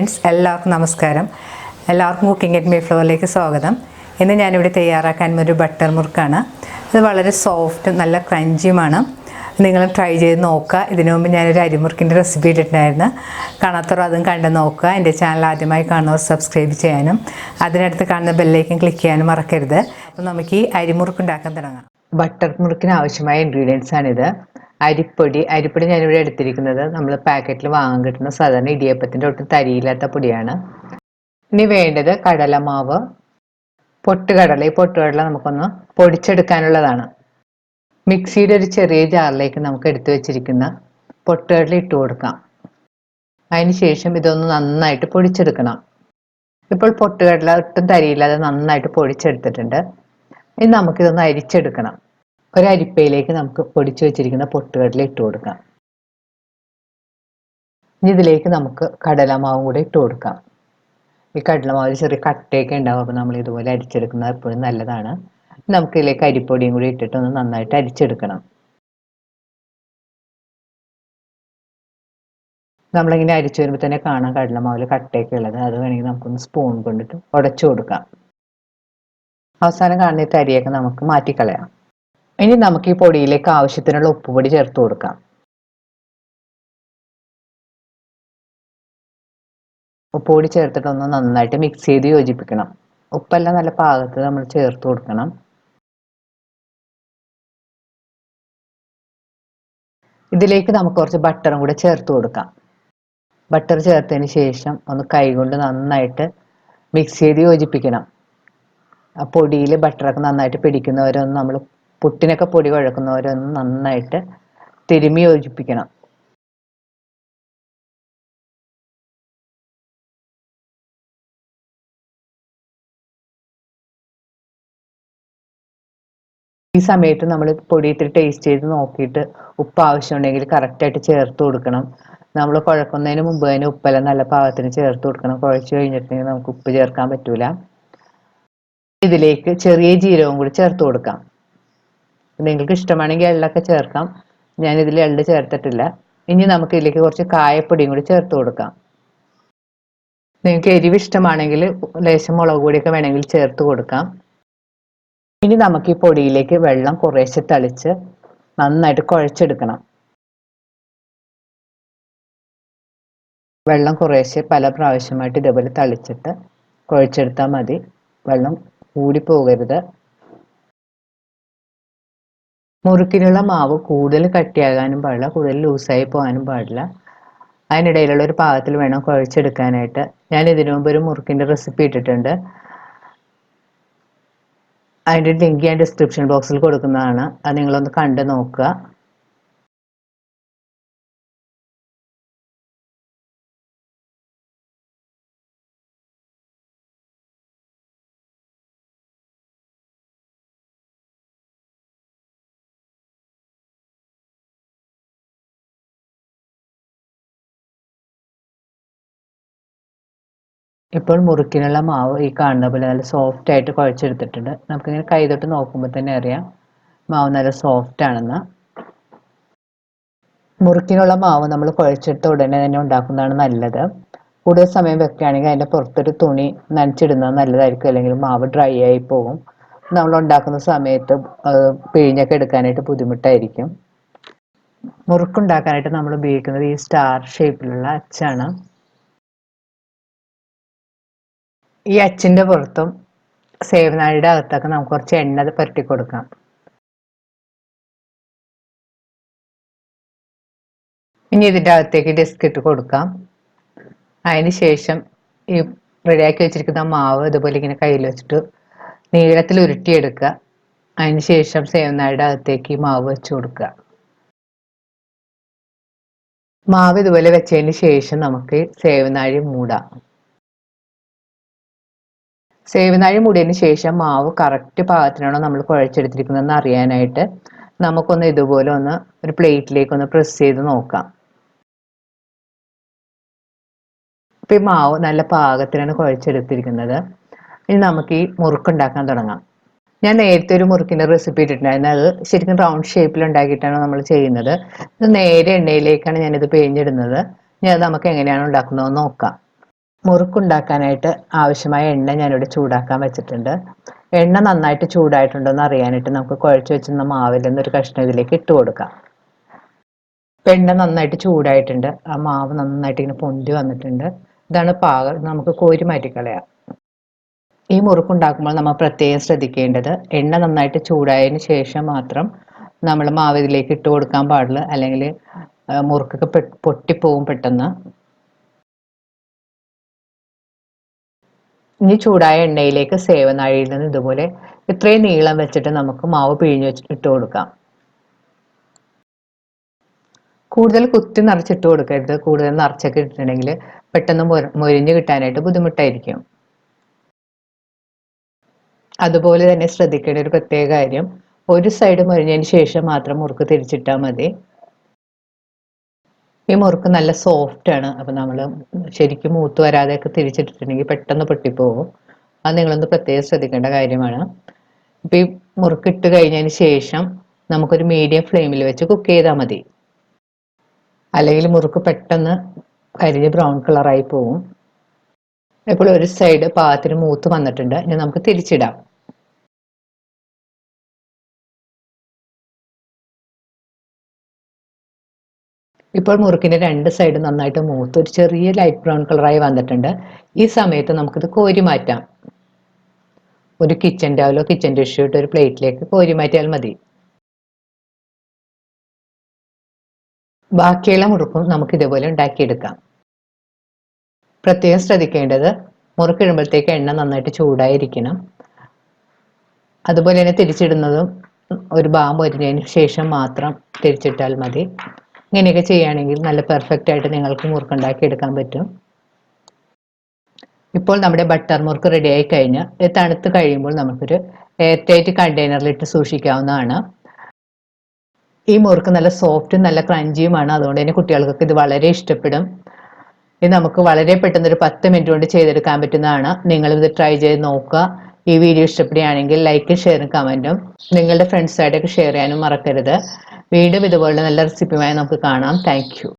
Friends, എല്ലാവർക്കും നമസ്കാരം. എല്ലാവർക്കും കുക്കിംഗ് അറ്റ് മൈ ഫ്ലോറിലേക്ക് സ്വാഗതം. ഇന്ന് ഞാനിവിടെ തയ്യാറാക്കാൻ ഒരു ബട്ടർ മുറുക്കാണ്. ഇത് വളരെ സോഫ്റ്റും നല്ല ക്രഞ്ചിയുമാണ്. നിങ്ങൾ ട്രൈ ചെയ്ത് നോക്കുക. ഇതിനു മുമ്പ് ഞാനൊരു അരിമുറുക്കിൻ്റെ റെസിപ്പി ഇട്ടിട്ടുണ്ടായിരുന്നു. കാണാത്തവർ അതും കണ്ട് നോക്കുക. എൻ്റെ ചാനൽ ആദ്യമായി കാണുന്നവർ സബ്സ്ക്രൈബ് ചെയ്യാനും അതിനടുത്ത് കാണുന്ന ബെല്ലൈക്കൻ ക്ലിക്ക് ചെയ്യാനും മറക്കരുത്. അപ്പോൾ നമുക്ക് ഈ അരിമുറുക്ക് ഉണ്ടാക്കാൻ തുടങ്ങാം. ബട്ടർ മുറുക്കിന് ആവശ്യമായ ഇൻഗ്രീഡിയൻസ് ആണിത്. അരിപ്പൊടി ഞാനിവിടെ എടുത്തിരിക്കുന്നത് നമ്മൾ പാക്കറ്റിൽ വാങ്ങാൻ കിട്ടുന്ന സാധാരണ ഇടിയപ്പത്തിൻ്റെ ഒട്ടും തരിയില്ലാത്ത പൊടിയാണ്. ഇനി വേണ്ടത് കടലമാവ്, പൊട്ടുകടല. ഈ പൊട്ടുകടല നമുക്കൊന്ന് പൊടിച്ചെടുക്കാനുള്ളതാണ്. മിക്സിയുടെ ഒരു ചെറിയ ജാറിലേക്ക് നമുക്ക് എടുത്തു വെച്ചിരിക്കുന്ന പൊട്ടുകടല ഇട്ട് കൊടുക്കാം. അതിനുശേഷം ഇതൊന്ന് നന്നായിട്ട് പൊടിച്ചെടുക്കണം. ഇപ്പോൾ പൊട്ടുകടല ഒട്ടും തരിയില്ലാതെ നന്നായിട്ട് പൊടിച്ചെടുത്തിട്ടുണ്ട്. ഇനി നമുക്കിതൊന്ന് അരിച്ചെടുക്കണം. ഒരു അരിപ്പയിലേക്ക് നമുക്ക് പൊടിച്ചു വെച്ചിരിക്കുന്ന പൊട്ടുകടല ഇട്ട് കൊടുക്കാം. ഇനി ഇതിലേക്ക് നമുക്ക് കടലമാവും കൂടെ ഇട്ട് കൊടുക്കാം. ഈ കടലമാവിൽ ചെറിയ കട്ടയൊക്കെ ഉണ്ടാവും, അപ്പോൾ നമ്മൾ ഇതുപോലെ അരിച്ചെടുക്കുന്നത് എപ്പോഴും നല്ലതാണ്. നമുക്ക് ഇതിലേക്ക് അരിപ്പൊടിയും കൂടി ഇട്ടിട്ട് ഒന്ന് നന്നായിട്ട് അരിച്ചെടുക്കണം. നമ്മളിങ്ങനെ അരിച്ചു വരുമ്പോൾ തന്നെ കാണാം കടലമാവിൽ കട്ടയൊക്കെ ഉള്ളത്. അത് വേണമെങ്കിൽ നമുക്കൊന്ന് സ്പൂൺ കൊണ്ടിട്ട് ഉടച്ചു കൊടുക്കാം. അവസാനം കാണുന്ന ഈ തരിയൊക്കെ നമുക്ക് മാറ്റിക്കളയാം. ഇനി നമുക്ക് ഈ പൊടിയിലേക്ക് ആവശ്യത്തിനുള്ള ഉപ്പുപൊടി ചേർത്ത് കൊടുക്കാം. ഉപ്പുപൊടി ചേർത്തിട്ടൊന്ന് നന്നായിട്ട് മിക്സ് ചെയ്ത് യോജിപ്പിക്കണം. ഉപ്പെല്ലാം നല്ല പാകത്ത് നമ്മൾ ചേർത്ത് കൊടുക്കണം. ഇതിലേക്ക് നമുക്ക് കുറച്ച് ബട്ടറും കൂടെ ചേർത്ത് കൊടുക്കാം. ബട്ടർ ചേർത്തതിന് ശേഷം ഒന്ന് കൈകൊണ്ട് നന്നായിട്ട് മിക്സ് ചെയ്ത് യോജിപ്പിക്കണം. ആ പൊടിയിൽ ബട്ടറൊക്കെ നന്നായിട്ട് പിടിക്കുന്നവരൊന്ന് നമ്മൾ പുട്ടിനൊക്കെ പൊടി കുഴക്കുന്നവരൊന്ന് നന്നായിട്ട് തിരുമ്മി യോജിപ്പിക്കണം. ഈ സമയത്ത് നമ്മൾ പൊടി ഇത്തിരി ടേസ്റ്റ് ചെയ്ത് നോക്കിയിട്ട് ഉപ്പ് ആവശ്യമുണ്ടെങ്കിൽ കറക്റ്റായിട്ട് ചേർത്ത് കൊടുക്കണം. നമ്മൾ കുഴക്കുന്നതിന് മുമ്പ് തന്നെ ഉപ്പെല്ലാം നല്ല പാകത്തിന് ചേർത്ത് കൊടുക്കണം. കുഴച്ച് കഴിഞ്ഞിട്ടുണ്ടെങ്കിൽ നമുക്ക് ഉപ്പ് ചേർക്കാൻ പറ്റൂല. ഇതിലേക്ക് ചെറിയ ജീരകവും കൂടി ചേർത്ത് കൊടുക്കാം. നിങ്ങൾക്ക് ഇഷ്ടമാണെങ്കിൽ എള്ളൊക്കെ ചേർക്കാം. ഞാനിതിൽ എള്ള് ചേർത്തിട്ടില്ല. ഇനി നമുക്ക് ഇതിലേക്ക് കുറച്ച് കായപ്പൊടിയും കൂടി ചേർത്ത് കൊടുക്കാം. നിങ്ങൾക്ക് എരിവ് ഇഷ്ടമാണെങ്കിൽ ലേശം മുളക് പൊടിയൊക്കെ വേണമെങ്കിൽ ചേർത്ത് കൊടുക്കാം. ഇനി നമുക്ക് ഈ പൊടിയിലേക്ക് വെള്ളം കുറേശ്ശെ തളിച്ച് നന്നായിട്ട് കുഴച്ചെടുക്കണം. വെള്ളം കുറേശ്ശെ പല പ്രാവശ്യമായിട്ട് ഇതേപോലെ തളിച്ചിട്ട് കുഴച്ചെടുത്താൽ മതി. വെള്ളം കൂടി പോകരുത്. മുറുക്കിനുള്ള മാവ് കൂടുതൽ കട്ടിയാകാനും പാടില്ല, കൂടുതൽ ലൂസായി പോകാനും പാടില്ല. അതിനിടയിലുള്ള ഒരു പാകത്തിൽ വേണം കുഴച്ചെടുക്കാനായിട്ട്. ഞാൻ ഇതിനു മുമ്പ് ഒരു മുറുക്കിൻ്റെ റെസിപ്പി ഇട്ടിട്ടുണ്ട്. അതിൻ്റെ ലിങ്ക് ഞാൻ ഡിസ്ക്രിപ്ഷൻ ബോക്സിൽ കൊടുക്കുന്നതാണ്. അത് നിങ്ങളൊന്ന് കണ്ട് നോക്കുക. ഇപ്പോൾ മുറുക്കിനുള്ള മാവ് ഈ കാണുന്ന പോലെ നല്ല സോഫ്റ്റ് ആയിട്ട് കുഴച്ചെടുത്തിട്ടുണ്ട്. നമുക്കിങ്ങനെ കൈ തൊട്ട് നോക്കുമ്പോൾ തന്നെ അറിയാം മാവ് നല്ല സോഫ്റ്റ് ആണെന്ന്. മുറുക്കിനുള്ള മാവ് നമ്മൾ കുഴച്ചെടുത്ത ഉടനെ തന്നെ ഉണ്ടാക്കുന്നതാണ് നല്ലത്. കൂടുതൽ സമയം വെക്കുകയാണെങ്കിൽ അതിൻ്റെ പുറത്തൊരു തുണി നനച്ചിടുന്നത് നല്ലതായിരിക്കും. അല്ലെങ്കിൽ മാവ് ഡ്രൈ ആയി പോകും. നമ്മൾ ഉണ്ടാക്കുന്ന സമയത്ത് പിഴിഞ്ഞൊക്കെ എടുക്കാനായിട്ട് ബുദ്ധിമുട്ടായിരിക്കും. മുറുക്കുണ്ടാക്കാനായിട്ട് നമ്മൾ ഉപയോഗിക്കുന്നത് ഈ സ്റ്റാർ ഷേപ്പിലുള്ള അച്ചാണ്. ഈ അച്ചിൻ്റെ പുറത്തും സേവനാഴിയുടെ അകത്തൊക്കെ നമുക്ക് കുറച്ച് എണ്ണ പുരട്ടി കൊടുക്കാം. ഇനി ഇതിൻ്റെ അകത്തേക്ക് ഡിസ്ക് ഇട്ട് കൊടുക്കാം. അതിന് ശേഷം ഈ റെഡിയാക്കി വെച്ചിരിക്കുന്ന മാവ് ഇതുപോലെ ഇങ്ങനെ കയ്യിൽ വെച്ചിട്ട് നീളത്തിൽ ഉരുട്ടിയെടുക്കുക. അതിന് ശേഷം സേവനാഴിയുടെ അകത്തേക്ക് ഈ മാവ് വെച്ച് കൊടുക്കുക. മാവ് ഇതുപോലെ വെച്ചതിന് ശേഷം നമുക്ക് സേവനാഴി മൂടാം. സേവനാഴി മൂടിയതിന് ശേഷം മാവ് കറക്റ്റ് പാകത്തിനാണോ നമ്മൾ കുഴച്ചെടുത്തിരിക്കുന്നതെന്ന് അറിയാനായിട്ട് നമുക്കൊന്ന് ഇതുപോലെ ഒന്ന് ഒരു പ്ലേറ്റിലേക്ക് ഒന്ന് പ്രസ് ചെയ്ത് നോക്കാം. ഇപ്പം ഈ മാവ് നല്ല പാകത്തിനാണ് കുഴച്ചെടുത്തിരിക്കുന്നത്. ഇനി നമുക്ക് ഈ മുറുക്കുണ്ടാക്കാൻ തുടങ്ങാം. ഞാൻ നേരത്തെ ഒരു മുറുക്കിൻ്റെ റെസിപ്പി ഇട്ടിട്ടുണ്ടായിരുന്നു. അത് ശരിക്കും റൗണ്ട് ഷേപ്പിൽ ഉണ്ടാക്കിയിട്ടാണ് നമ്മൾ ചെയ്യുന്നത്. ഇത് നേരെ എണ്ണയിലേക്കാണ് ഞാനിത് പിഴിഞ്ഞിടുന്നത്. ഇനി അത് നമുക്ക് എങ്ങനെയാണ് ഉണ്ടാക്കുന്നതെന്ന് നോക്കാം. മുറുക്കുണ്ടാക്കാനായിട്ട് ആവശ്യമായ എണ്ണ ഞാനിവിടെ ചൂടാക്കാൻ വെച്ചിട്ടുണ്ട്. എണ്ണ നന്നായിട്ട് ചൂടായിട്ടുണ്ടോ എന്ന് അറിയാനായിട്ട് നമുക്ക് കുഴച്ച് വെച്ചിരുന്ന മാവിൽ നിന്ന് ഒരു കഷ്ണം ഇതിലേക്ക് ഇട്ട് കൊടുക്കാം. ഇപ്പം എണ്ണ നന്നായിട്ട് ചൂടായിട്ടുണ്ട്. ആ മാവ് നന്നായിട്ട് ഇങ്ങനെ പൊന്തി വന്നിട്ടുണ്ട്. ഇതാണ് പാകം. നമുക്ക് കോരി മാറ്റിക്കളയാം. ഈ മുറുക്കുണ്ടാക്കുമ്പോൾ നമ്മൾ പ്രത്യേകം ശ്രദ്ധിക്കേണ്ടത് എണ്ണ നന്നായിട്ട് ചൂടായതിന് ശേഷം മാത്രം നമ്മൾ മാവ് ഇതിലേക്ക് ഇട്ട് കൊടുക്കാൻ പാടുള്ളൂ. അല്ലെങ്കിൽ മുറുക്കൊക്കെ പൊട്ടിപ്പോവും പെട്ടെന്ന്. ഇനി ചൂടായ എണ്ണയിലേക്ക് സേവനാഴിയിൽ നിന്ന് ഇതുപോലെ ഇത്രയും നീളം വെച്ചിട്ട് നമുക്ക് മാവ് പിഴിഞ്ഞ് വെച്ചിട്ട് ഇട്ട് കൊടുക്കാം. കൂടുതൽ കുത്തി നിറച്ചിട്ട് കൊടുക്കരുത്. കൂടുതൽ നിറച്ചൊക്കെ ഇട്ടിട്ടുണ്ടെങ്കിൽ പെട്ടെന്ന് മൊരിഞ്ഞ് കിട്ടാനായിട്ട് ബുദ്ധിമുട്ടായിരിക്കും. അതുപോലെ തന്നെ ശ്രദ്ധിക്കേണ്ട ഒരു പ്രത്യേക കാര്യം, ഒരു സൈഡ് മൊരിഞ്ഞതിന് ശേഷം മാത്രം മുറുക്ക് തിരിച്ചിട്ടാൽ മതി. ഈ മുറുക്ക് നല്ല സോഫ്റ്റ് ആണ്. അപ്പം നമ്മൾ ശരിക്കും മൂത്ത് വരാതെയൊക്കെ തിരിച്ചിട്ടിട്ടുണ്ടെങ്കിൽ പെട്ടെന്ന് പൊട്ടിപ്പോകും. അത് നിങ്ങളൊന്ന് പ്രത്യേകം ശ്രദ്ധിക്കേണ്ട കാര്യമാണ്. ഇപ്പം ഈ മുറുക്ക് ഇട്ട് കഴിഞ്ഞതിന് ശേഷം നമുക്കൊരു മീഡിയം ഫ്ലെയിമിൽ വെച്ച് കുക്ക് ചെയ്താൽ മതി. അല്ലെങ്കിൽ മുറുക്ക് പെട്ടെന്ന് കരിഞ്ഞ് ബ്രൗൺ കളറായി പോകും. ഇപ്പോൾ ഒരു സൈഡ് പാകത്തിന് മൂത്ത് വന്നിട്ടുണ്ട്. ഇനി നമുക്ക് തിരിച്ചിടാം. ഇപ്പോൾ മുറുക്കിൻ്റെ രണ്ട് സൈഡ് നന്നായിട്ട് മൂത്ത് ഒരു ചെറിയ ലൈറ്റ് ബ്രൗൺ കളറായി വന്നിട്ടുണ്ട്. ഈ സമയത്ത് നമുക്കിത് കോരി മാറ്റാം. ഒരു കിച്ചൺ ടവലോ കിച്ചൺ ടിഷ്യൂ ഇട്ട് ഒരു പ്ലേറ്റിലേക്ക് കോരി മാറ്റിയാൽ മതി. ബാക്കിയുള്ള മുറുക്കും നമുക്ക് ഇതുപോലെ ഉണ്ടാക്കിയെടുക്കാം. പ്രത്യേകം ശ്രദ്ധിക്കേണ്ടത്, മുറുക്കിടുമ്പോഴത്തേക്ക് എണ്ണ നന്നായിട്ട് ചൂടായിരിക്കണം. അതുപോലെ തന്നെ തിരിച്ചിടുന്നതും ഒരു ഭാഗം പൊരിഞ്ഞതിന് ശേഷം മാത്രം തിരിച്ചിട്ടാൽ മതി. ഇങ്ങനെയൊക്കെ ചെയ്യുകയാണെങ്കിൽ നല്ല പെർഫെക്റ്റ് ആയിട്ട് നിങ്ങൾക്ക് മുറുക്കുണ്ടാക്കി എടുക്കാൻ പറ്റും. ഇപ്പോൾ നമ്മുടെ ബട്ടർ മുറുക്ക് റെഡിയായി കഴിഞ്ഞ് ഇത് തണുത്ത് കഴിയുമ്പോൾ നമുക്കൊരു എയർ ടൈറ്റ് കണ്ടെയ്നറിലിട്ട് സൂക്ഷിക്കാവുന്നതാണ്. ഈ മുറുക്ക് നല്ല സോഫ്റ്റും നല്ല ക്രഞ്ചിയുമാണ്. അതുകൊണ്ട് തന്നെ കുട്ടികൾക്കൊക്കെ ഇത് വളരെ ഇഷ്ടപ്പെടും. ഇത് നമുക്ക് വളരെ പെട്ടെന്ന് ഒരു 10 മിനിറ്റ് കൊണ്ട് ചെയ്തെടുക്കാൻ പറ്റുന്നതാണ്. നിങ്ങളിത് ട്രൈ ചെയ്ത് നോക്കുക. ഈ വീഡിയോ ഇഷ്ടപ്പെടുകയാണെങ്കിൽ ലൈക്കും ഷെയറും കമൻറ്റും നിങ്ങളുടെ ഫ്രണ്ട്സായിട്ടൊക്കെ ഷെയർ ചെയ്യാനും മറക്കരുത്. വീണ്ടും ഇതുപോലുള്ള നല്ല റെസിപ്പിയുമായി നമുക്ക് കാണാം. Thank you.